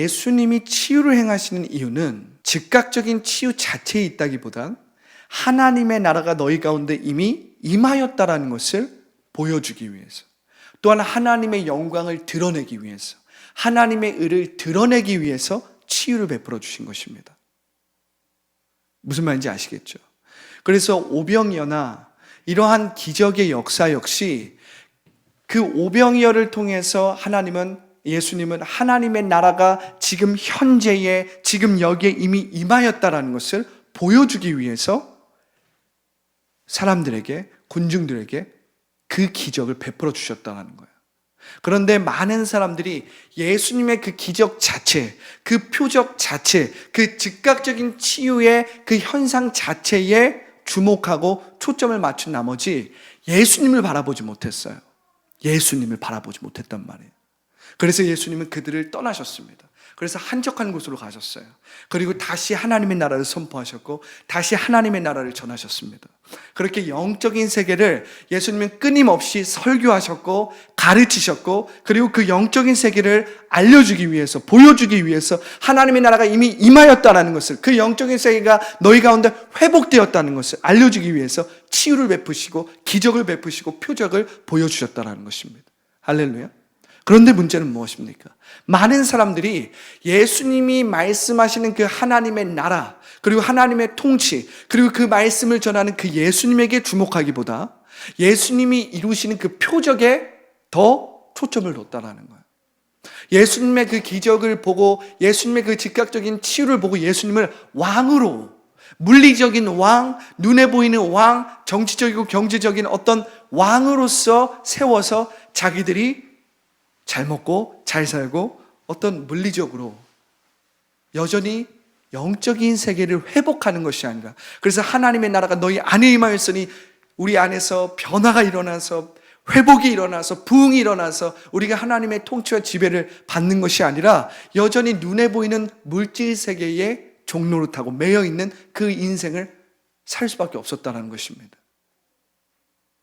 예수님이 치유를 행하시는 이유는 즉각적인 치유 자체에 있다기보단 하나님의 나라가 너희 가운데 이미 임하였다라는 것을 보여주기 위해서, 또한 하나님의 영광을 드러내기 위해서, 하나님의 의를 드러내기 위해서 치유를 베풀어 주신 것입니다. 무슨 말인지 아시겠죠? 그래서 오병이어나 이러한 기적의 역사 역시 그 오병이어를 통해서 예수님은 하나님의 나라가 지금 현재에, 지금 여기에 이미 임하였다라는 것을 보여주기 위해서 사람들에게, 군중들에게 그 기적을 베풀어 주셨다는 거예요. 그런데 많은 사람들이 예수님의 그 기적 자체, 그 표적 자체, 그 즉각적인 치유의 그 현상 자체에 주목하고 초점을 맞춘 나머지 예수님을 바라보지 못했어요. 예수님을 바라보지 못했단 말이에요. 그래서 예수님은 그들을 떠나셨습니다. 그래서 한적한 곳으로 가셨어요. 그리고 다시 하나님의 나라를 선포하셨고 다시 하나님의 나라를 전하셨습니다. 그렇게 영적인 세계를 예수님은 끊임없이 설교하셨고 가르치셨고, 그리고 그 영적인 세계를 알려주기 위해서, 보여주기 위해서 하나님의 나라가 이미 임하였다는 것을, 그 영적인 세계가 너희 가운데 회복되었다는 것을 알려주기 위해서 치유를 베푸시고 기적을 베푸시고 표적을 보여주셨다는 것입니다. 할렐루야. 그런데 문제는 무엇입니까? 많은 사람들이 예수님이 말씀하시는 그 하나님의 나라, 그리고 하나님의 통치, 그리고 그 말씀을 전하는 그 예수님에게 주목하기보다 예수님이 이루시는 그 표적에 더 초점을 뒀다라는 거예요. 예수님의 그 기적을 보고, 예수님의 그 즉각적인 치유를 보고 예수님을 왕으로, 물리적인 왕, 눈에 보이는 왕, 정치적이고 경제적인 어떤 왕으로서 세워서 자기들이 잘 먹고 잘 살고 어떤 물리적으로 여전히 영적인 세계를 회복하는 것이 아니라, 그래서 하나님의 나라가 너희 안에 임하였으니 우리 안에서 변화가 일어나서 회복이 일어나서 부흥이 일어나서 우리가 하나님의 통치와 지배를 받는 것이 아니라 여전히 눈에 보이는 물질 세계의 종노릇하고 매여 있는 그 인생을 살 수밖에 없었다는 것입니다.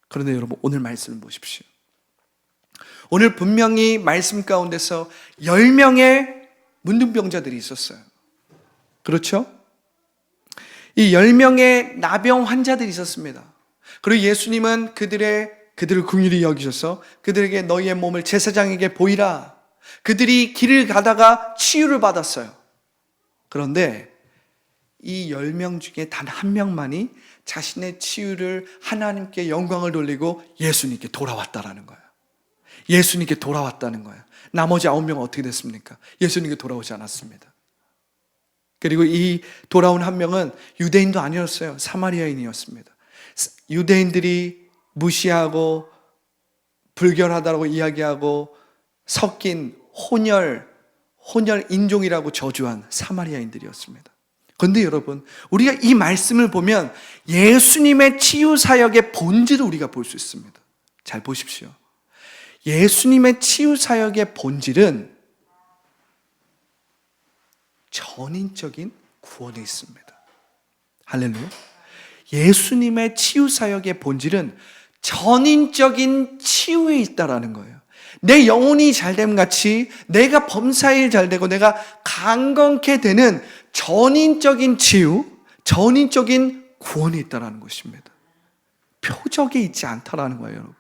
그런데 여러분, 오늘 말씀을 보십시오. 오늘 분명히 말씀 가운데서 10명의 문둥병자들이 있었어요. 그렇죠? 이 10명의 나병 환자들이 있었습니다. 그리고 예수님은 그들을 긍휼히 여기셔서 그들에게 너희의 몸을 제사장에게 보이라. 그들이 길을 가다가 치유를 받았어요. 그런데 이 10명 중에 단 한 명만이 자신의 치유를 하나님께 영광을 돌리고 예수님께 돌아왔다라는 거예요. 예수님께 돌아왔다는 거예요. 나머지 9명은 어떻게 됐습니까? 예수님께 돌아오지 않았습니다. 그리고 이 돌아온 한 명은 유대인도 아니었어요. 사마리아인이었습니다. 유대인들이 무시하고 불결하다고 이야기하고 섞인 혼혈 인종이라고 저주한 사마리아인들이었습니다. 그런데 여러분, 우리가 이 말씀을 보면 예수님의 치유 사역의 본질을 우리가 볼 수 있습니다. 잘 보십시오. 예수님의 치유 사역의 본질은 전인적인 구원에 있습니다. 할렐루야. 예수님의 치유 사역의 본질은 전인적인 치유에 있다라는 거예요. 내 영혼이 잘됨 같이 내가 범사일 잘되고 내가 강건케 되는 전인적인 치유, 전인적인 구원이 있다라는 것입니다. 표적에 있지 않다라는 거예요, 여러분.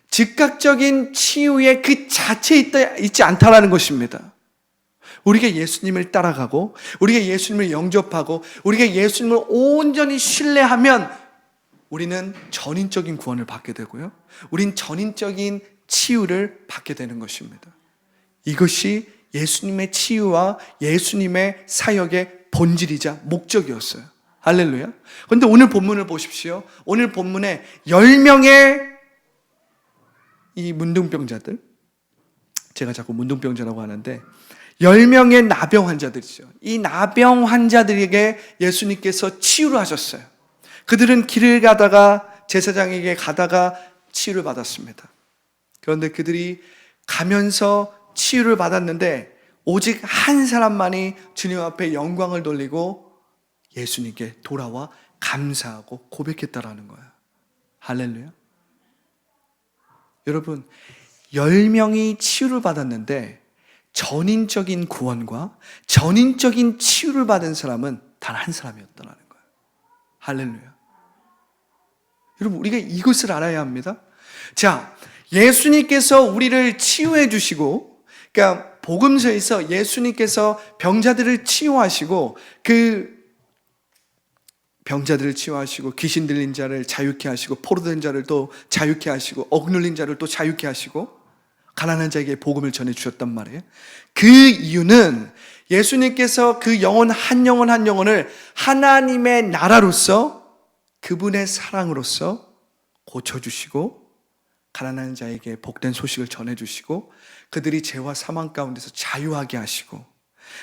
즉각적인 치유의 그 자체에 있지 않다라는 것입니다. 우리가 예수님을 따라가고 우리가 예수님을 영접하고 우리가 예수님을 온전히 신뢰하면 우리는 전인적인 구원을 받게 되고요, 우린 전인적인 치유를 받게 되는 것입니다. 이것이 예수님의 치유와 예수님의 사역의 본질이자 목적이었어요. 할렐루야. 그런데 오늘 본문을 보십시오. 오늘 본문에 10명의 이 문둥병자들, 제가 자꾸 문둥병자라고 하는데 10명의 나병 환자들이죠. 이 나병 환자들에게 예수님께서 치유를 하셨어요. 그들은 길을 가다가 제사장에게 가다가 치유를 받았습니다. 그런데 그들이 가면서 치유를 받았는데 오직 한 사람만이 주님 앞에 영광을 돌리고 예수님께 돌아와 감사하고 고백했다라는 거예요. 할렐루야. 여러분, 10명이 치유를 받았는데 전인적인 구원과 전인적인 치유를 받은 사람은 단 한 사람이었다는 거예요. 할렐루야. 여러분, 우리가 이것을 알아야 합니다. 자, 예수님께서 우리를 치유해 주시고, 그러니까 복음서에서 예수님께서 병자들을 치유하시고, 병자들을 치유하시고, 귀신 들린 자를 자유케 하시고, 포로된 자를 또 자유케 하시고, 억눌린 자를 또 자유케 하시고, 가난한 자에게 복음을 전해 주셨단 말이에요. 그 이유는 예수님께서 그 영혼 한 영혼을 하나님의 나라로서, 그분의 사랑으로서 고쳐주시고, 가난한 자에게 복된 소식을 전해주시고, 그들이 죄와 사망 가운데서 자유하게 하시고,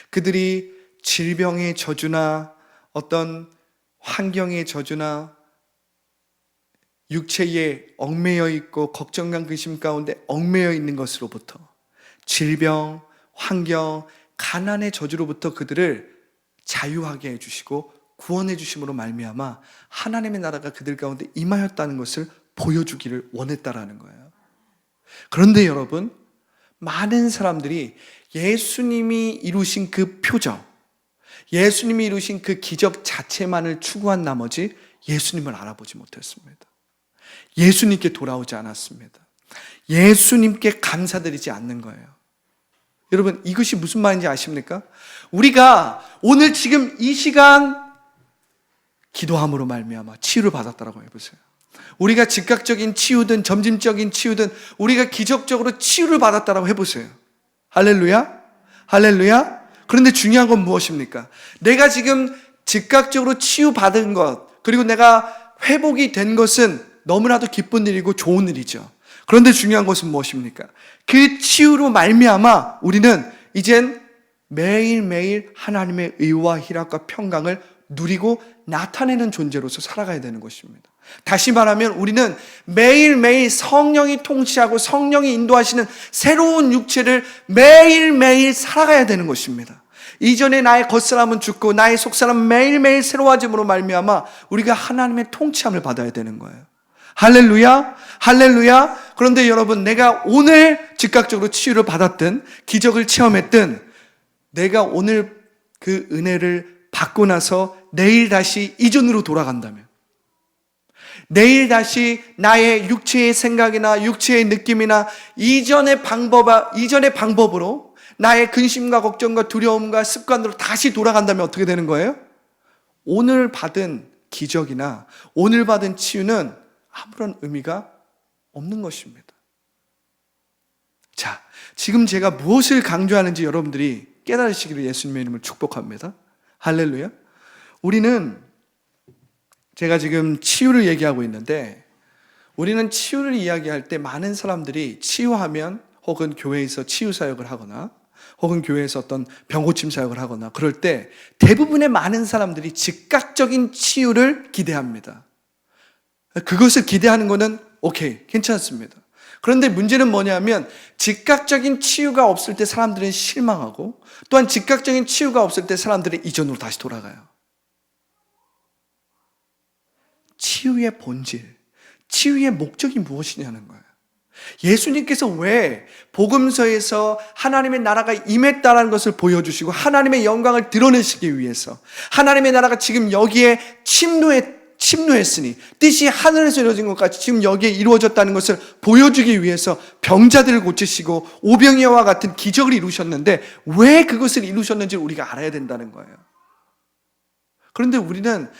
그들이 질병의 저주나 어떤 환경의 저주나 육체에 얽매여 있고 걱정과 근심 가운데 얽매여 있는 것으로부터, 질병, 환경, 가난의 저주로부터 그들을 자유하게 해주시고 구원해 주심으로 말미암아 하나님의 나라가 그들 가운데 임하였다는 것을 보여주기를 원했다라는 거예요. 그런데 여러분, 많은 사람들이 예수님이 이루신 그 표적, 예수님이 이루신 그 기적 자체만을 추구한 나머지 예수님을 알아보지 못했습니다. 예수님께 돌아오지 않았습니다. 예수님께 감사드리지 않는 거예요. 여러분, 이것이 무슨 말인지 아십니까? 우리가 오늘 지금 이 시간 기도함으로 말미암아 치유를 받았다라고 해보세요. 우리가 즉각적인 치유든 점진적인 치유든 우리가 기적적으로 치유를 받았다라고 해보세요. 할렐루야? 할렐루야? 그런데 중요한 건 무엇입니까? 내가 지금 즉각적으로 치유받은 것, 그리고 내가 회복이 된 것은 너무나도 기쁜 일이고 좋은 일이죠. 그런데 중요한 것은 무엇입니까? 그 치유로 말미암아 우리는 이젠 매일매일 하나님의 의와 희락과 평강을 누리고 나타내는 존재로서 살아가야 되는 것입니다. 다시 말하면 우리는 매일매일 성령이 통치하고 성령이 인도하시는 새로운 육체를 매일매일 살아가야 되는 것입니다. 이전에 나의 겉사람은 죽고 나의 속사람은 매일매일 새로워짐으로 말미암아 우리가 하나님의 통치함을 받아야 되는 거예요. 할렐루야, 할렐루야. 그런데 여러분, 내가 오늘 즉각적으로 치유를 받았든 기적을 체험했든 내가 오늘 그 은혜를 받고 나서 내일 다시 이전으로 돌아간다면, 내일 다시 나의 육체의 생각이나 육체의 느낌이나 이전의 방법으로 나의 근심과 걱정과 두려움과 습관으로 다시 돌아간다면 어떻게 되는 거예요? 오늘 받은 기적이나 오늘 받은 치유는 아무런 의미가 없는 것입니다. 자, 지금 제가 무엇을 강조하는지 여러분들이 깨달으시기를 예수님의 이름을 축복합니다. 할렐루야. 우리는, 제가 지금 치유를 얘기하고 있는데, 우리는 치유를 이야기할 때 많은 사람들이 치유하면 혹은 교회에서 치유 사역을 하거나 혹은 교회에서 어떤 병고침 사역을 하거나 그럴 때 대부분의 많은 사람들이 즉각적인 치유를 기대합니다. 그것을 기대하는 것은 오케이, 괜찮습니다. 그런데 문제는 뭐냐면 즉각적인 치유가 없을 때 사람들은 실망하고, 또한 즉각적인 치유가 없을 때 사람들은 이전으로 다시 돌아가요. 치유의 본질, 치유의 목적이 무엇이냐는 거예요. 예수님께서 왜 복음서에서 하나님의 나라가 임했다는 것을 보여주시고 하나님의 영광을 드러내시기 위해서, 하나님의 나라가 지금 여기에 침노했으니 뜻이 하늘에서 이루어진 것 같이 지금 여기에 이루어졌다는 것을 보여주기 위해서 병자들을 고치시고 오병이어와 같은 기적을 이루셨는데, 왜 그것을 이루셨는지를 우리가 알아야 된다는 거예요. 그런데 우리는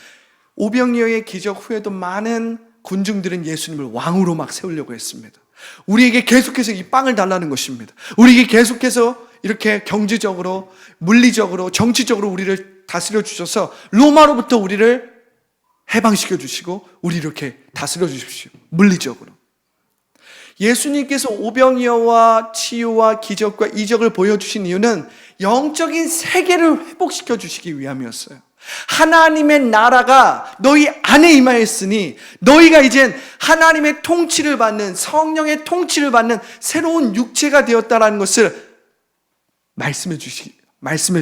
오병이어의 기적 후에도 많은 군중들은 예수님을 왕으로 막 세우려고 했습니다. 우리에게 계속해서 이 빵을 달라는 것입니다. 우리에게 계속해서 이렇게 경제적으로, 물리적으로, 정치적으로 우리를 다스려 주셔서 로마로부터 우리를 해방시켜 주시고 우리 이렇게 다스려 주십시오. 물리적으로. 예수님께서 오병이어와 치유와 기적과 이적을 보여주신 이유는 영적인 세계를 회복시켜 주시기 위함이었어요. 하나님의 나라가 너희 안에 임하였으니 너희가 이젠 하나님의 통치를 받는, 성령의 통치를 받는 새로운 육체가 되었다는 것을 말씀해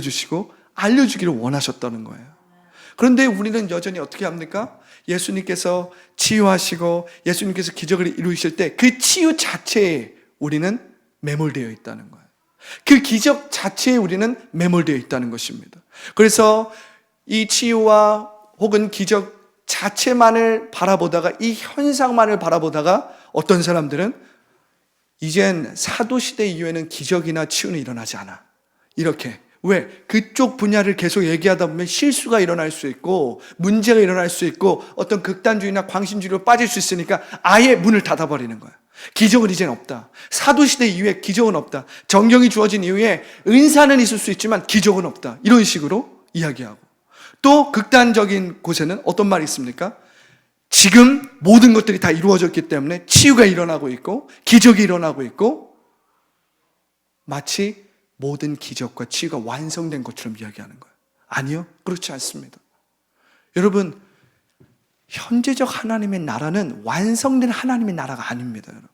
주시고 알려주기를 원하셨다는 거예요. 그런데 우리는 여전히 어떻게 합니까? 예수님께서 치유하시고 예수님께서 기적을 이루실 때 그 치유 자체에 우리는 매몰되어 있다는 거예요. 그 기적 자체에 우리는 매몰되어 있다는 것입니다. 그래서 이 치유와 혹은 기적 자체만을 바라보다가, 이 현상만을 바라보다가 어떤 사람들은 이젠 사도시대 이후에는 기적이나 치유는 일어나지 않아. 이렇게. 왜? 그쪽 분야를 계속 얘기하다 보면 실수가 일어날 수 있고 문제가 일어날 수 있고 어떤 극단주의나 광신주의로 빠질 수 있으니까 아예 문을 닫아버리는 거야. 기적은 이젠 없다. 사도시대 이후에 기적은 없다. 정경이 주어진 이후에 은사는 있을 수 있지만 기적은 없다. 이런 식으로 이야기하고, 또 극단적인 곳에는 어떤 말이 있습니까? 지금 모든 것들이 다 이루어졌기 때문에 치유가 일어나고 있고 기적이 일어나고 있고 마치 모든 기적과 치유가 완성된 것처럼 이야기하는 거예요. 아니요, 그렇지 않습니다. 여러분, 현재적 하나님의 나라는 완성된 하나님의 나라가 아닙니다, 여러분.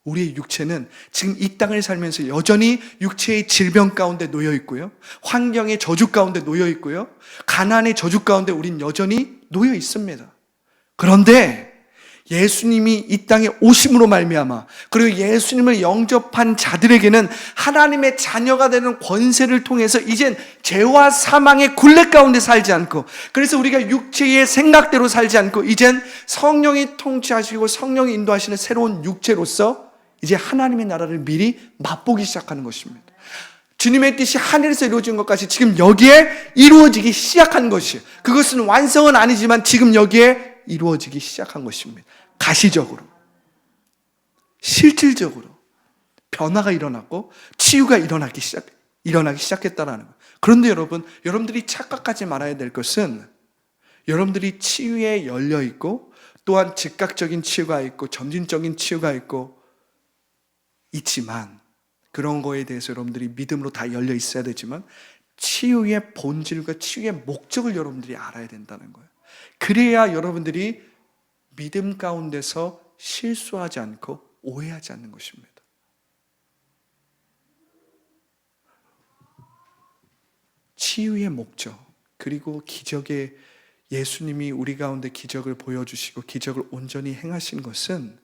우리의 육체는 지금 이 땅을 살면서 여전히 육체의 질병 가운데 놓여 있고요, 환경의 저주 가운데 놓여 있고요, 가난의 저주 가운데 우린 여전히 놓여 있습니다. 그런데 예수님이 이 땅에 오심으로 말미암아, 그리고 예수님을 영접한 자들에게는 하나님의 자녀가 되는 권세를 통해서 이젠 죄와 사망의 굴레 가운데 살지 않고, 그래서 우리가 육체의 생각대로 살지 않고 이젠 성령이 통치하시고 성령이 인도하시는 새로운 육체로서 이제 하나님의 나라를 미리 맛보기 시작하는 것입니다. 주님의 뜻이 하늘에서 이루어진 것까지 지금 여기에 이루어지기 시작한 것이에요. 그것은 완성은 아니지만 지금 여기에 이루어지기 시작한 것입니다. 가시적으로, 실질적으로 변화가 일어났고 치유가 일어나기 시작했다는 거예요. 그런데 여러분, 여러분들이 착각하지 말아야 될 것은 여러분들이 치유에 열려 있고 또한 즉각적인 치유가 있고 점진적인 치유가 있지만, 그런 거에 대해서 여러분들이 믿음으로 다 열려 있어야 되지만 치유의 본질과 치유의 목적을 여러분들이 알아야 된다는 거예요. 그래야 여러분들이 믿음 가운데서 실수하지 않고 오해하지 않는 것입니다. 치유의 목적, 그리고 기적의, 예수님이 우리 가운데 기적을 보여주시고 기적을 온전히 행하신 것은,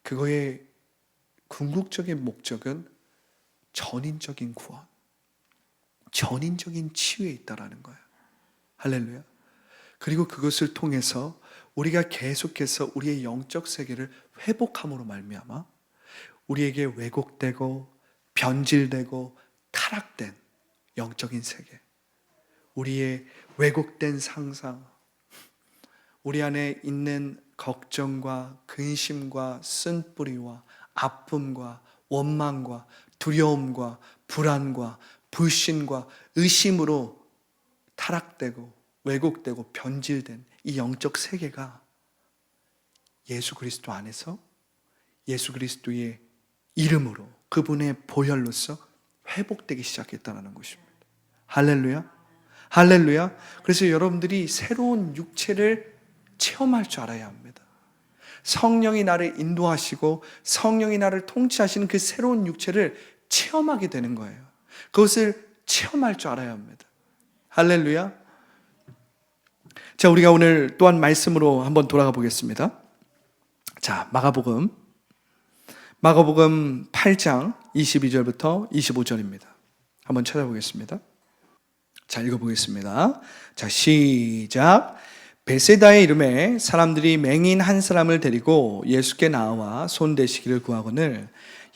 그거의 궁극적인 목적은 전인적인 구원, 전인적인 치유에 있다라는 거예요. 할렐루야. 그리고 그것을 통해서 우리가 계속해서 우리의 영적 세계를 회복함으로 말미암아 우리에게 왜곡되고 변질되고 타락된 영적인 세계, 우리의 왜곡된 상상, 우리 안에 있는 걱정과 근심과 쓴뿌리와 아픔과 원망과 두려움과 불안과 불신과 의심으로 타락되고 왜곡되고 변질된 이 영적 세계가 예수 그리스도 안에서 예수 그리스도의 이름으로, 그분의 보혈로서 회복되기 시작했다는 것입니다. 할렐루야. 할렐루야. 그래서 여러분들이 새로운 육체를 체험할 줄 알아야 합니다. 성령이 나를 인도하시고 성령이 나를 통치하시는 그 새로운 육체를 체험하게 되는 거예요. 그것을 체험할 줄 알아야 합니다. 할렐루야. 자, 우리가 오늘 또한 말씀으로 한번 돌아가 보겠습니다. 자, 마가복음 8장 22절부터 25절입니다. 한번 찾아보겠습니다. 자, 읽어보겠습니다. 자, 시작. 베세다의 이름에 사람들이 맹인 한 사람을 데리고 예수께 나와 손 대시기를 구하거늘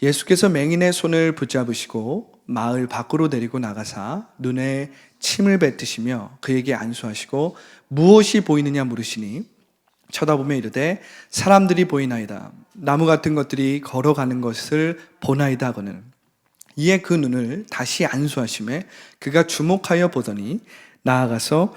예수께서 맹인의 손을 붙잡으시고 마을 밖으로 데리고 나가사 눈에 침을 뱉으시며 그에게 안수하시고 무엇이 보이느냐 물으시니 쳐다보며 이르되 사람들이 보이나이다. 나무 같은 것들이 걸어가는 것을 보나이다 하거늘 이에 그 눈을 다시 안수하시매 그가 주목하여 보더니 나아가서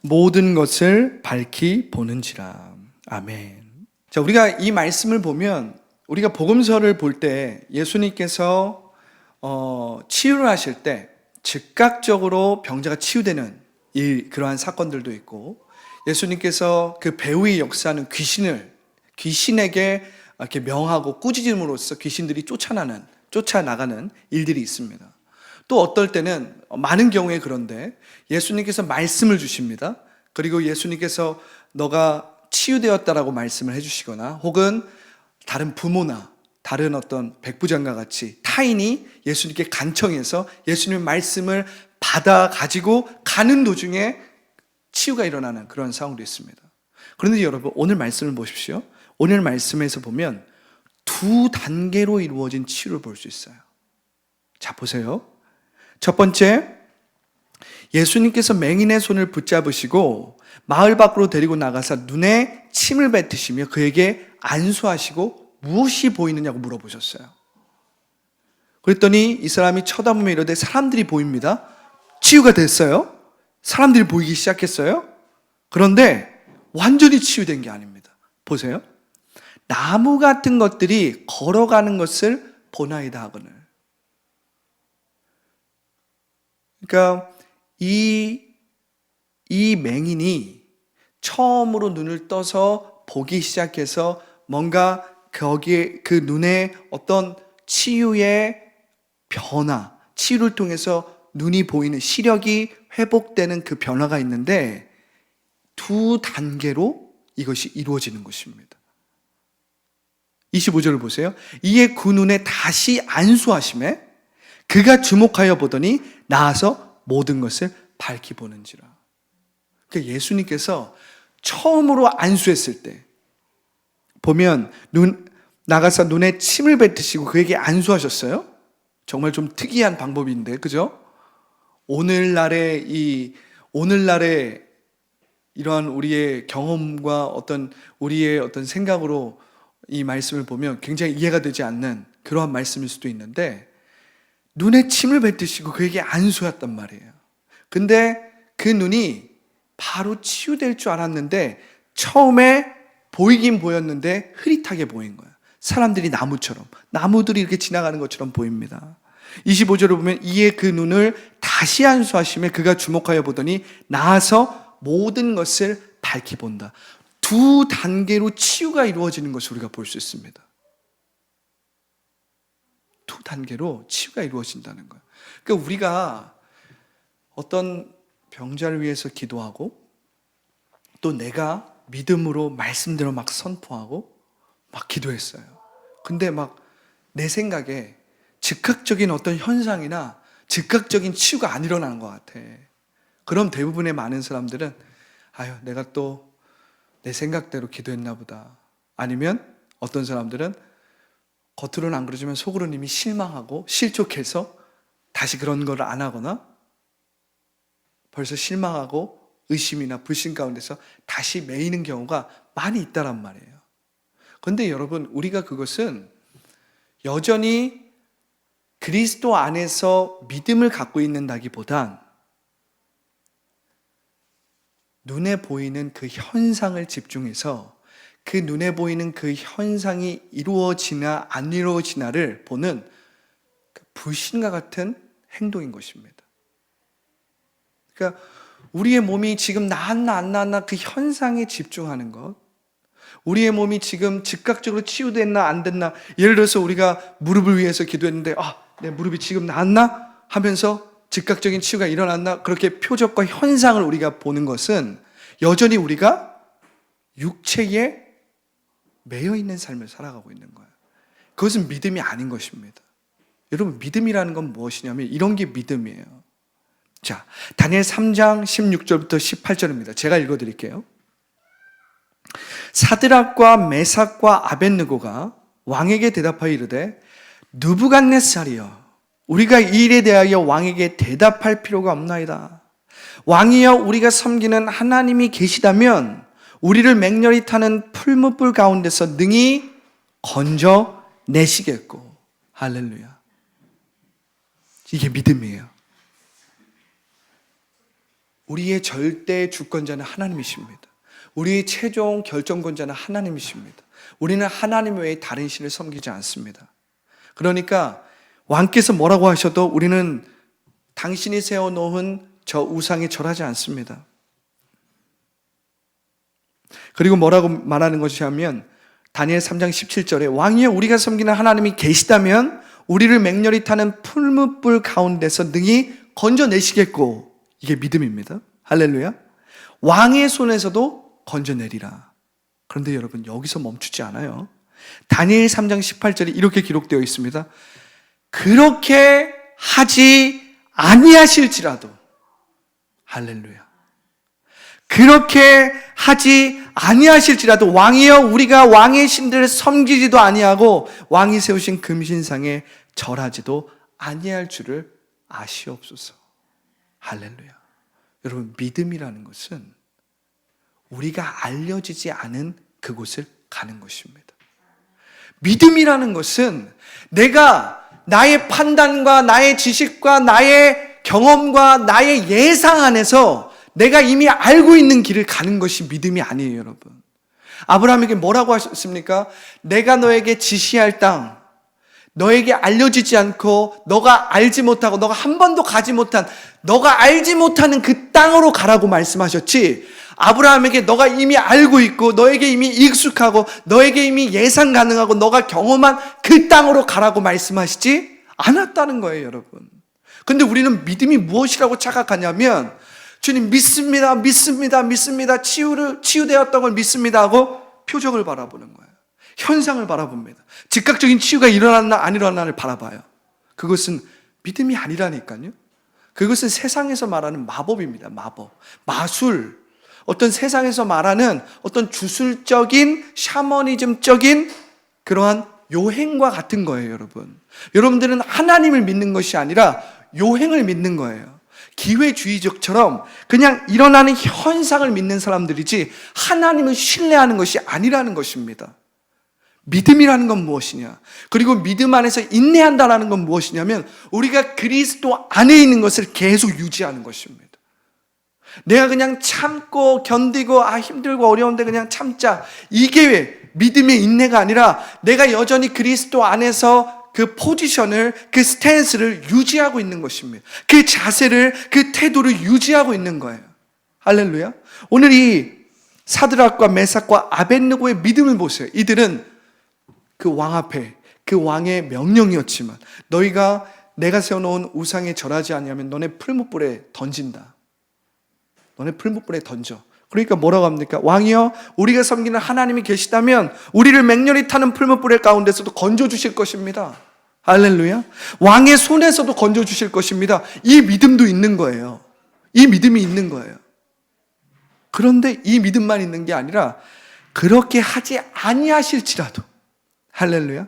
모든 것을 밝히 보는지라. 아멘. 자, 우리가 이 말씀을 보면, 우리가 복음서를 볼 때 예수님께서 치유를 하실 때 즉각적으로 병자가 치유되는 그러한 사건들도 있고, 예수님께서 그 배후의 역사는 귀신에게 이렇게 명하고 꾸짖음으로써 귀신들이 쫓아나가는 일들이 있습니다. 또 어떨 때는, 많은 경우에 그런데 예수님께서 말씀을 주십니다. 그리고 예수님께서 너가 치유되었다라고 말씀을 해주시거나, 혹은 다른 부모나 다른 어떤 백부장과 같이 타인이 예수님께 간청해서 예수님의 말씀을 받아 가지고 가는 도중에 치유가 일어나는 그런 상황도 있습니다. 그런데 여러분, 오늘 말씀을 보십시오. 오늘 말씀에서 보면 두 단계로 이루어진 치유를 볼 수 있어요. 자, 보세요. 첫 번째, 예수님께서 맹인의 손을 붙잡으시고 마을 밖으로 데리고 나가서 눈에 침을 뱉으시며 그에게 안수하시고 무엇이 보이느냐고 물어보셨어요. 그랬더니 이 사람이 쳐다보며 이러되 사람들이 보입니다. 치유가 됐어요. 사람들이 보이기 시작했어요. 그런데 완전히 치유된 게 아닙니다. 보세요. 나무 같은 것들이 걸어가는 것을 보나이다 하거늘. 그러니까 이 맹인이 처음으로 눈을 떠서 보기 시작해서 뭔가 거기에 그 눈에 어떤 치유의 변화, 치유를 통해서 눈이 보이는 시력이 회복되는 그 변화가 있는데 두 단계로 이것이 이루어지는 것입니다. 25절을 보세요. 이에 그 눈에 다시 안수하심에 그가 주목하여 보더니 나아서 모든 것을 밝히 보는지라. 그러니까 예수님께서 처음으로 안수했을 때 보면 나가서 눈에 침을 뱉으시고 그에게 안수하셨어요. 정말 좀 특이한 방법인데, 그죠? 오늘날의 이러한 우리의 경험과 우리의 어떤 생각으로 이 말씀을 보면 굉장히 이해가 되지 않는 그러한 말씀일 수도 있는데, 눈에 침을 뱉으시고 그에게 안수했단 말이에요. 근데 그 눈이 바로 치유될 줄 알았는데 처음에 보이긴 보였는데 흐릿하게 보인 거예요. 사람들이 나무들이 이렇게 지나가는 것처럼 보입니다. 25절을 보면 이에 그 눈을 다시 안수하시며 그가 주목하여 보더니 나아서 모든 것을 밝히 본다. 두 단계로 치유가 이루어지는 것을 우리가 볼 수 있습니다. 두 단계로 치유가 이루어진다는 거예요. 그러니까 우리가 어떤 병자를 위해서 기도하고 또 내가 믿음으로 말씀대로 막 선포하고 막 기도했어요. 근데 막 내 생각에 즉각적인 어떤 현상이나 즉각적인 치유가 안 일어나는 것 같아. 그럼 대부분의 많은 사람들은 내가 또 내 생각대로 기도했나 보다. 아니면 어떤 사람들은 겉으로는 안 그러지만 속으로는 이미 실망하고 실족해서 다시 그런 걸 안 하거나 벌써 실망하고 의심이나 불신 가운데서 다시 매이는 경우가 많이 있다란 말이에요. 그런데 여러분, 우리가 그것은 여전히 그리스도 안에서 믿음을 갖고 있는다기보단 눈에 보이는 그 현상을 집중해서 그 눈에 보이는 그 현상이 이루어지나 안 이루어지나를 보는 불신과 같은 행동인 것입니다. 그러니까 우리의 몸이 지금 나았나 안 나았나 그 현상에 집중하는 것, 우리의 몸이 지금 즉각적으로 치유됐나 안 됐나, 예를 들어서 우리가 무릎을 위해서 기도했는데 내 무릎이 지금 나았나 하면서 즉각적인 치유가 일어났나, 그렇게 표적과 현상을 우리가 보는 것은 여전히 우리가 육체에 매여 있는 삶을 살아가고 있는 거예요. 그것은 믿음이 아닌 것입니다. 여러분, 믿음이라는 건 무엇이냐면 이런 게 믿음이에요. 자, 다니엘 3장 16절부터 18절입니다. 제가 읽어드릴게요. 사드락과 메삭과 아벳느고가 왕에게 대답하여 이르되 느부갓네살이여, 우리가 이 일에 대하여 왕에게 대답할 필요가 없나이다. 왕이여, 우리가 섬기는 하나님이 계시다면 우리를 맹렬히 타는 풀무불 가운데서 능히 건져내시겠고. 할렐루야. 이게 믿음이에요. 우리의 절대 주권자는 하나님이십니다. 우리의 최종 결정권자는 하나님이십니다. 우리는 하나님 외에 다른 신을 섬기지 않습니다. 그러니까 왕께서 뭐라고 하셔도 우리는 당신이 세워놓은 저 우상에 절하지 않습니다. 그리고 뭐라고 말하는 것이 하면 다니엘 3장 17절에 왕이여, 우리가 섬기는 하나님이 계시다면 우리를 맹렬히 타는 풀무불 가운데서 능히 건져내시겠고. 이게 믿음입니다. 할렐루야. 왕의 손에서도 건져내리라. 그런데 여러분, 여기서 멈추지 않아요. 다니엘 3장 18절에 이렇게 기록되어 있습니다. 그렇게 하지 아니하실지라도, 할렐루야. 그렇게 하지 아니하실지라도, 왕이여 우리가 왕의 신들을 섬기지도 아니하고 왕이 세우신 금신상에 절하지도 아니할 줄을 아시옵소서. 할렐루야. 여러분, 믿음이라는 것은 우리가 알려지지 않은 그곳을 가는 것입니다. 믿음이라는 것은 내가 나의 판단과 나의 지식과 나의 경험과 나의 예상 안에서 내가 이미 알고 있는 길을 가는 것이 믿음이 아니에요, 여러분. 아브라함에게 뭐라고 하셨습니까? 내가 너에게 지시할 땅, 너에게 알려지지 않고 너가 알지 못하고 너가 한 번도 가지 못한, 너가 알지 못하는 그 땅으로 가라고 말씀하셨지, 아브라함에게 너가 이미 알고 있고 너에게 이미 익숙하고 너에게 이미 예상 가능하고 너가 경험한 그 땅으로 가라고 말씀하시지 않았다는 거예요, 여러분. 근데 우리는 믿음이 무엇이라고 착각하냐면, 주님 믿습니다, 믿습니다, 믿습니다, 치유되었던 걸 믿습니다 하고 표적을 바라보는 거예요. 현상을 바라봅니다. 즉각적인 치유가 일어났나 안 일어났나를 바라봐요. 그것은 믿음이 아니라니까요. 그것은 세상에서 말하는 마법입니다. 마법, 마술, 어떤 세상에서 말하는 어떤 주술적인 샤머니즘적인 그러한 요행과 같은 거예요, 여러분. 여러분들은 하나님을 믿는 것이 아니라 요행을 믿는 거예요. 기회주의적처럼 그냥 일어나는 현상을 믿는 사람들이지 하나님을 신뢰하는 것이 아니라는 것입니다. 믿음이라는 건 무엇이냐? 그리고 믿음 안에서 인내한다는 건 무엇이냐면 우리가 그리스도 안에 있는 것을 계속 유지하는 것입니다. 내가 그냥 참고 견디고 힘들고 어려운데 그냥 참자, 이게 믿음의 인내가 아니라 내가 여전히 그리스도 안에서 그 포지션을, 그 스탠스를 유지하고 있는 것입니다. 그 자세를, 그 태도를 유지하고 있는 거예요. 할렐루야. 오늘 이 사드락과 메삭과 아벳느고의 믿음을 보세요. 이들은 그 왕 앞에, 그 왕의 명령이었지만, 너희가 내가 세워놓은 우상에 절하지 아니하면 너네 풀무불에 던진다. 너네 풀무불에 던져. 그러니까 뭐라고 합니까? 왕이여 우리가 섬기는 하나님이 계시다면 우리를 맹렬히 타는 풀무불의 가운데서도 건져주실 것입니다. 할렐루야. 왕의 손에서도 건져주실 것입니다. 이 믿음도 있는 거예요. 이 믿음이 있는 거예요. 그런데 이 믿음만 있는 게 아니라 그렇게 하지 아니하실지라도, 할렐루야,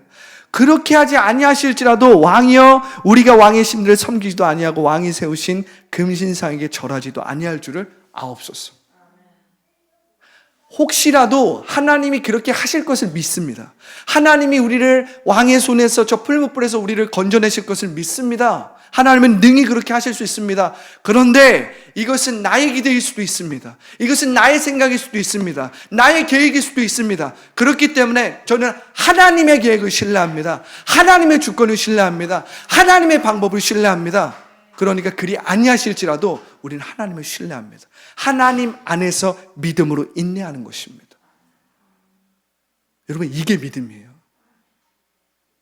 그렇게 하지 아니하실지라도 왕이여 우리가 왕의 신들을 섬기지도 아니하고 왕이 세우신 금신상에게 절하지도 아니할 줄을 아옵소서. 혹시라도 하나님이 그렇게 하실 것을 믿습니다. 하나님이 우리를 왕의 손에서 저 풀무불에서 우리를 건져내실 것을 믿습니다. 하나님은 능히 그렇게 하실 수 있습니다. 그런데 이것은 나의 기대일 수도 있습니다. 이것은 나의 생각일 수도 있습니다. 나의 계획일 수도 있습니다. 그렇기 때문에 저는 하나님의 계획을 신뢰합니다. 하나님의 주권을 신뢰합니다. 하나님의 방법을 신뢰합니다. 그러니까 그리 아니하실지라도 우리는 하나님을 신뢰합니다. 하나님 안에서 믿음으로 인내하는 것입니다. 여러분, 이게 믿음이에요.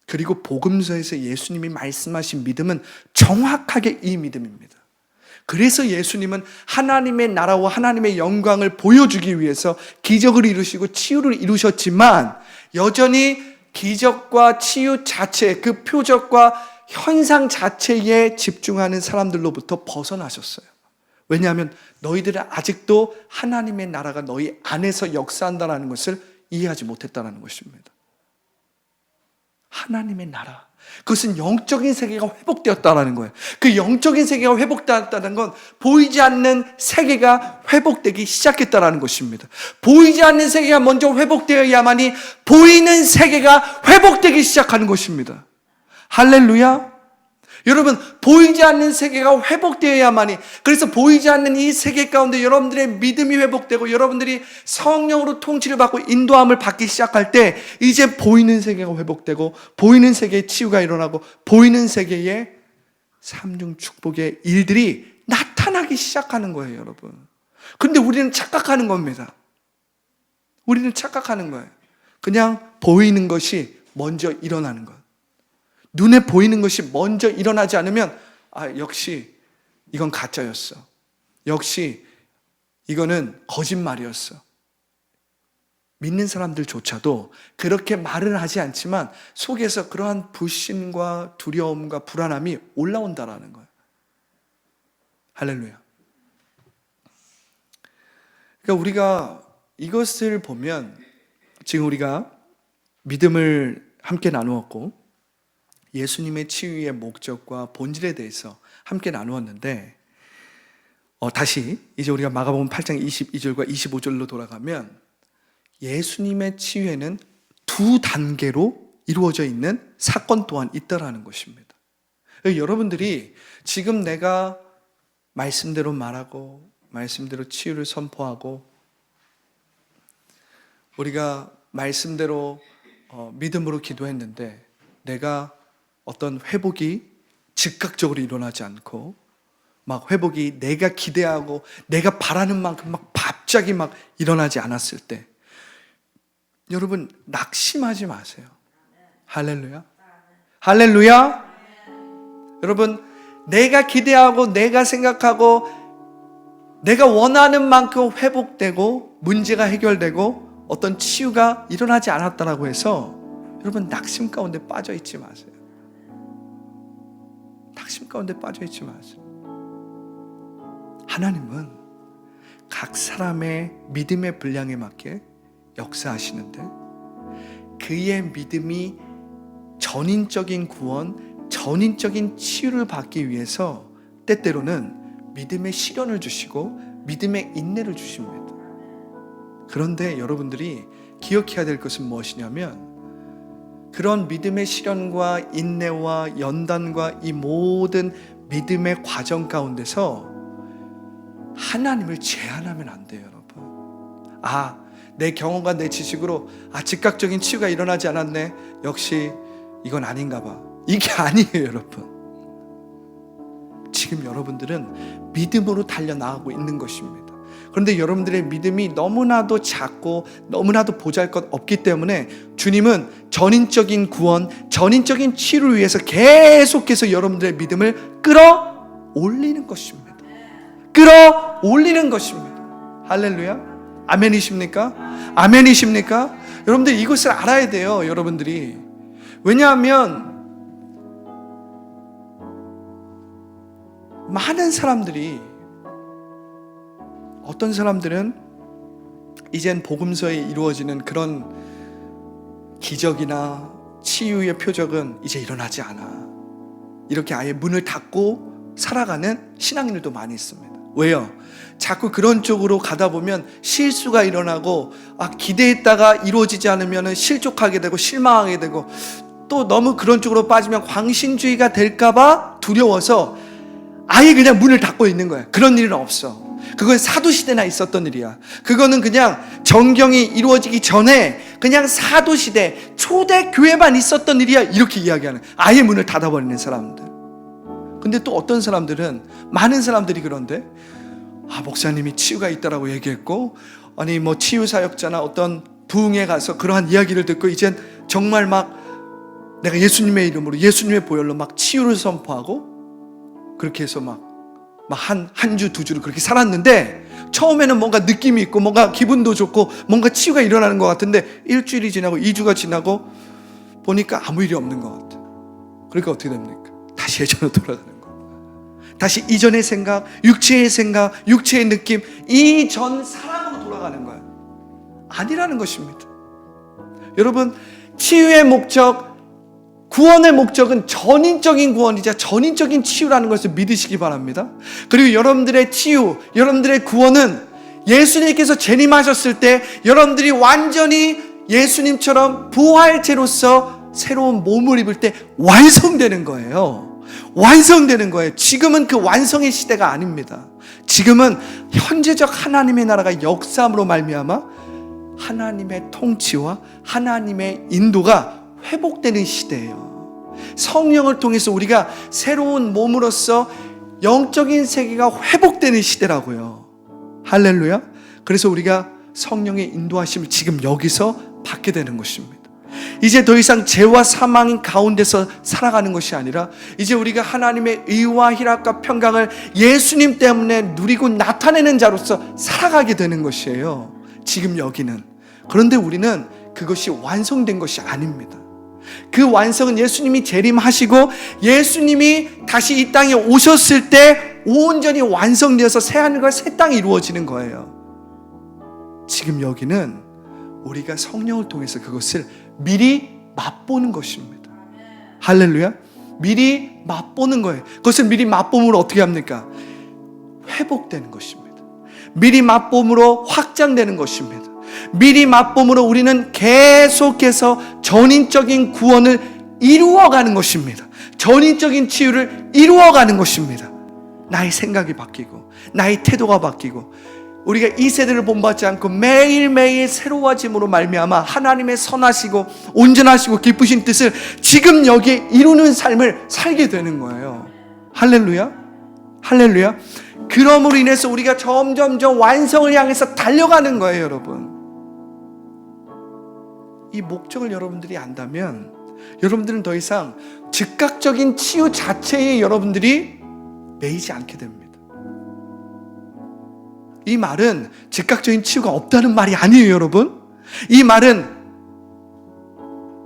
그리고 복음서에서 예수님이 말씀하신 믿음은 정확하게 이 믿음입니다. 그래서 예수님은 하나님의 나라와 하나님의 영광을 보여주기 위해서 기적을 이루시고 치유를 이루셨지만 여전히 기적과 치유 자체, 그 표적과 현상 자체에 집중하는 사람들로부터 벗어나셨어요. 왜냐하면 너희들은 아직도 하나님의 나라가 너희 안에서 역사한다는 것을 이해하지 못했다는 것입니다. 하나님의 나라, 그것은 영적인 세계가 회복되었다는 거예요. 그 영적인 세계가 회복되었다는 건 보이지 않는 세계가 회복되기 시작했다는 것입니다. 보이지 않는 세계가 먼저 회복되어야만이 보이는 세계가 회복되기 시작하는 것입니다. 할렐루야. 여러분, 보이지 않는 세계가 회복되어야만이, 그래서 보이지 않는 이 세계 가운데 여러분들의 믿음이 회복되고 여러분들이 성령으로 통치를 받고 인도함을 받기 시작할 때 이제 보이는 세계가 회복되고 보이는 세계에 치유가 일어나고 보이는 세계에 삼중 축복의 일들이 나타나기 시작하는 거예요, 여러분. 그런데 우리는 착각하는 겁니다. 우리는 착각하는 거예요. 그냥 보이는 것이 먼저 일어나는 것. 눈에 보이는 것이 먼저 일어나지 않으면 역시 이건 가짜였어. 역시 이거는 거짓말이었어. 믿는 사람들조차도 그렇게 말은 하지 않지만 속에서 그러한 불신과 두려움과 불안함이 올라온다라는 거예요. 할렐루야. 그러니까 우리가 이것을 보면 지금 우리가 믿음을 함께 나누었고 예수님의 치유의 목적과 본질에 대해서 함께 나누었는데 다시 이제 우리가 마가복음 8장 22절과 25절로 돌아가면 예수님의 치유에는 두 단계로 이루어져 있는 사건 또한 있다라는 것입니다. 여러분들이 지금 내가 말씀대로 말하고 말씀대로 치유를 선포하고 우리가 말씀대로 믿음으로 기도했는데 내가 어떤 회복이 즉각적으로 일어나지 않고 막 회복이 내가 기대하고 내가 바라는 만큼 막 갑자기 막 일어나지 않았을 때 여러분 낙심하지 마세요. 할렐루야. 할렐루야. 여러분 내가 기대하고 내가 생각하고 내가 원하는 만큼 회복되고 문제가 해결되고 어떤 치유가 일어나지 않았다라고 해서 여러분 낙심 가운데 빠져 있지 마세요. 낙심 가운데 빠져 있지 마세요. 하나님은 각 사람의 믿음의 분량에 맞게 역사하시는데 그의 믿음이 전인적인 구원, 전인적인 치유를 받기 위해서 때때로는 믿음의 시련을 주시고 믿음의 인내를 주십니다. 그런데 여러분들이 기억해야 될 것은 무엇이냐면 그런 믿음의 시련과 인내와 연단과 이 모든 믿음의 과정 가운데서 하나님을 제한하면 안 돼요, 여러분. 내 경험과 내 지식으로 즉각적인 치유가 일어나지 않았네. 역시 이건 아닌가 봐. 이게 아니에요, 여러분. 지금 여러분들은 믿음으로 달려나가고 있는 것입니다. 그런데 여러분들의 믿음이 너무나도 작고 너무나도 보잘것 없기 때문에 주님은 전인적인 구원, 전인적인 치유를 위해서 계속해서 여러분들의 믿음을 끌어올리는 것입니다. 끌어올리는 것입니다. 할렐루야. 아멘이십니까? 아멘이십니까? 여러분들 이것을 알아야 돼요, 여러분들이. 왜냐하면 많은 사람들이 어떤 사람들은 이젠 복음서에 이루어지는 그런 기적이나 치유의 표적은 이제 일어나지 않아. 이렇게 아예 문을 닫고 살아가는 신앙인들도 많이 있습니다. 왜요? 자꾸 그런 쪽으로 가다 보면 실수가 일어나고 기대했다가 이루어지지 않으면 실족하게 되고 실망하게 되고 또 너무 그런 쪽으로 빠지면 광신주의가 될까봐 두려워서 아예 그냥 문을 닫고 있는 거야. 그런 일은 없어. 그건 사도시대나 있었던 일이야. 그거는 그냥 정경이 이루어지기 전에 그냥 사도시대 초대 교회만 있었던 일이야. 이렇게 이야기하는, 아예 문을 닫아버리는 사람들. 근데 또 어떤 사람들은, 많은 사람들이 그런데 목사님이 치유가 있다라고 얘기했고, 아니 뭐 치유사역자나 어떤 부흥에 가서 그러한 이야기를 듣고 이젠 정말 막 내가 예수님의 이름으로 예수님의 보혈로 막 치유를 선포하고 그렇게 해서 막 한 주, 두 주를 그렇게 살았는데 처음에는 뭔가 느낌이 있고 뭔가 기분도 좋고 뭔가 치유가 일어나는 것 같은데 일주일이 지나고 2주가 지나고 보니까 아무 일이 없는 것 같아. 그러니까 어떻게 됩니까? 다시 예전으로 돌아가는 거예요. 다시 이전의 생각, 육체의 생각, 육체의 느낌, 이전 사랑으로 돌아가는 거예요. 아니라는 것입니다. 여러분, 치유의 목적, 구원의 목적은 전인적인 구원이자 전인적인 치유라는 것을 믿으시기 바랍니다. 그리고 여러분들의 치유, 여러분들의 구원은 예수님께서 재림하셨을 때 여러분들이 완전히 예수님처럼 부활체로서 새로운 몸을 입을 때 완성되는 거예요. 완성되는 거예요. 지금은 그 완성의 시대가 아닙니다. 지금은 현재적 하나님의 나라가 역사함으로 말미암아 하나님의 통치와 하나님의 인도가 회복되는 시대예요. 성령을 통해서 우리가 새로운 몸으로서 영적인 세계가 회복되는 시대라고요. 할렐루야. 그래서 우리가 성령의 인도하심을 지금 여기서 받게 되는 것입니다. 이제 더 이상 죄와 사망인 가운데서 살아가는 것이 아니라 이제 우리가 하나님의 의와 희락과 평강을 예수님 때문에 누리고 나타내는 자로서 살아가게 되는 것이에요. 지금 여기는. 그런데 우리는 그것이 완성된 것이 아닙니다. 그 완성은 예수님이 재림하시고 예수님이 다시 이 땅에 오셨을 때 온전히 완성되어서 새하늘과 새 땅이 이루어지는 거예요. 지금 여기는 우리가 성령을 통해서 그것을 미리 맛보는 것입니다. 할렐루야. 미리 맛보는 거예요. 그것을 미리 맛봄으로 어떻게 합니까? 회복되는 것입니다. 미리 맛봄으로 확장되는 것입니다. 미리 맛봄으로 우리는 계속해서 전인적인 구원을 이루어가는 것입니다. 전인적인 치유를 이루어가는 것입니다. 나의 생각이 바뀌고 나의 태도가 바뀌고 우리가 이 세대를 본받지 않고 매일매일 새로워짐으로 말미암아 하나님의 선하시고 온전하시고 기쁘신 뜻을 지금 여기에 이루는 삶을 살게 되는 거예요. 할렐루야. 할렐루야. 그럼으로 인해서 우리가 점점점 완성을 향해서 달려가는 거예요, 여러분. 이 목적을 여러분들이 안다면 여러분들은 더 이상 즉각적인 치유 자체에 여러분들이 매이지 않게 됩니다. 이 말은 즉각적인 치유가 없다는 말이 아니에요, 여러분. 이 말은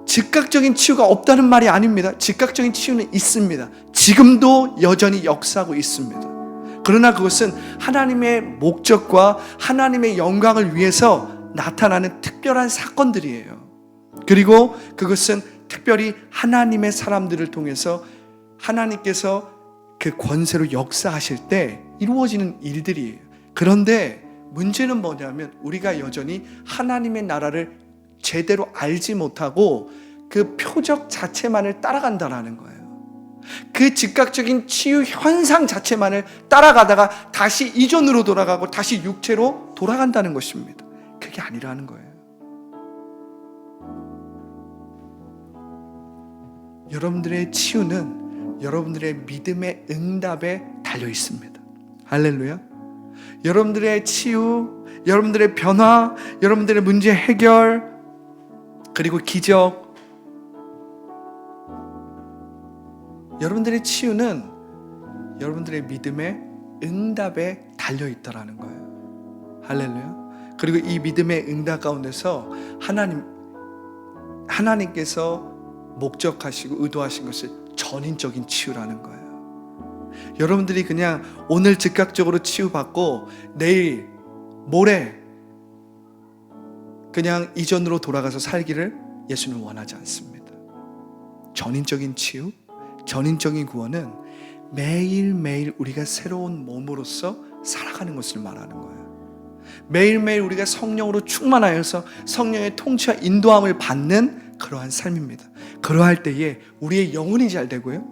즉각적인 치유가 없다는 말이 아닙니다. 즉각적인 치유는 있습니다. 지금도 여전히 역사하고 있습니다. 그러나 그것은 하나님의 목적과 하나님의 영광을 위해서 나타나는 특별한 사건들이에요. 그리고 그것은 특별히 하나님의 사람들을 통해서 하나님께서 그 권세로 역사하실 때 이루어지는 일들이에요. 그런데 문제는 뭐냐면 우리가 여전히 하나님의 나라를 제대로 알지 못하고 그 표적 자체만을 따라간다는 거예요. 그 즉각적인 치유 현상 자체만을 따라가다가 다시 이전으로 돌아가고 다시 육체로 돌아간다는 것입니다. 그게 아니라는 거예요. 여러분들의 치유는 여러분들의 믿음의 응답에 달려 있습니다. 할렐루야. 여러분들의 치유, 여러분들의 변화, 여러분들의 문제 해결, 그리고 기적, 여러분들의 치유는 여러분들의 믿음의 응답에 달려 있다라는 거예요. 할렐루야. 그리고 이 믿음의 응답 가운데서 하나님께서 목적하시고 의도하신 것이 전인적인 치유라는 거예요. 여러분들이 그냥 오늘 즉각적으로 치유받고 내일, 모레 그냥 이전으로 돌아가서 살기를 예수는 원하지 않습니다. 전인적인 치유, 전인적인 구원은 매일매일 우리가 새로운 몸으로서 살아가는 것을 말하는 거예요. 매일매일 우리가 성령으로 충만하여서 성령의 통치와 인도함을 받는 그러한 삶입니다. 그러할 때에 우리의 영혼이 잘 되고요,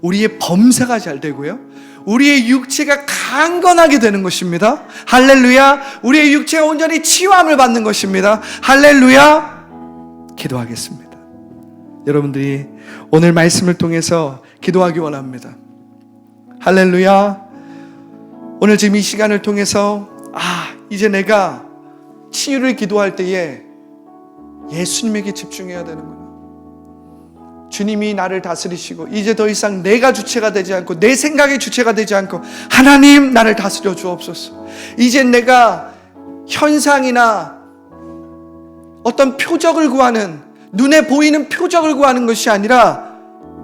우리의 범사가 잘 되고요, 우리의 육체가 강건하게 되는 것입니다. 할렐루야. 우리의 육체가 온전히 치유함을 받는 것입니다. 할렐루야. 기도하겠습니다. 여러분들이 오늘 말씀을 통해서 기도하기 원합니다. 할렐루야. 오늘 지금 이 시간을 통해서 이제 내가 치유를 기도할 때에 예수님에게 집중해야 되는구나. 주님이 나를 다스리시고 이제 더 이상 내가 주체가 되지 않고 내 생각이 주체가 되지 않고 하나님 나를 다스려 주옵소서. 이제 내가 현상이나 어떤 표적을 구하는, 눈에 보이는 표적을 구하는 것이 아니라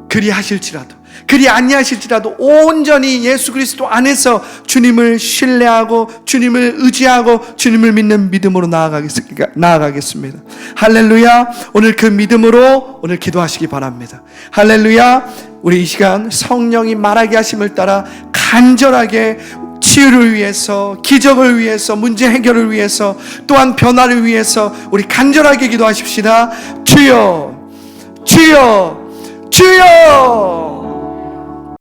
그리 아니하실지라도 온전히 예수 그리스도 안에서 주님을 신뢰하고 주님을 의지하고 주님을 믿는 믿음으로 나아가겠습니다. 할렐루야. 오늘 그 믿음으로 오늘 기도하시기 바랍니다. 할렐루야. 우리 이 시간 성령이 말하게 하심을 따라 간절하게 치유를 위해서, 기적을 위해서, 문제 해결을 위해서, 또한 변화를 위해서 우리 간절하게 기도하십시다. 주여, 주여, 주여.